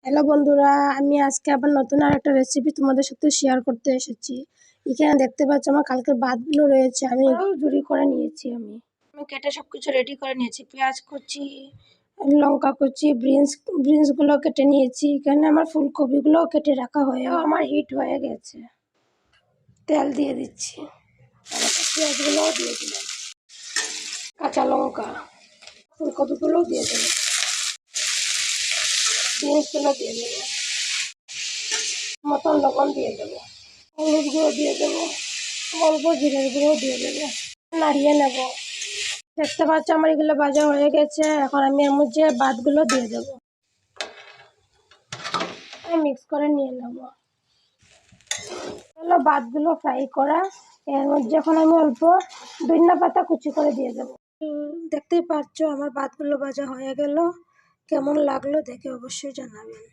Hello বন্ধুরা, আমি আজকে আবার নতুন আর একটা রেসিপি তোমাদের সাথে শেয়ার করতে এসেছি। এখানে দেখতে পাচ্ছ আমার কালকের ভাতগুলো রয়েছে, আমি ঝুরি করে নিয়েছি। আমি কেটে সবকিছু রেডি করে নিয়েছি। পেঁয়াজ কুচি, লঙ্কা কুচি, বিনসগুলো কেটে নিয়েছি। এখানে আমার ফুলকপিগুলোও কেটে রাখা হয়ে আমার হিট হয়ে গেছে। তেল দিয়ে দিচ্ছি, পেঁয়াজগুলোও দিয়ে দিলাম, কাঁচা লঙ্কা, ফুলকপিগুলোও দিয়ে দেবো, বিনসগুলো দিয়ে দেবো, মতন লবণ দিয়ে দেবো, হলুদ গুঁড়ো দিয়ে দেবো, অল্প জিরের গুঁড়ো দিয়ে দেবো, নাড়িয়ে নেব। দেখতে পাচ্ছ আমার এগুলো ভাজা হয়ে গেছে। এখন আমি এর মধ্যে ভাতগুলো দিয়ে দেবো, মিক্স করে নিয়ে নেব। হলো ভাতগুলো ফ্রাই করা। এর মধ্যে এখন আমি অল্প ধনিয়া পাতা কুচি করে দিয়ে দেবো। দেখতেই পাচ্ছ আমার ভাতগুলো ভাজা হয়ে গেল। কেমন লাগলো দেখে অবশ্যই জানাবেন।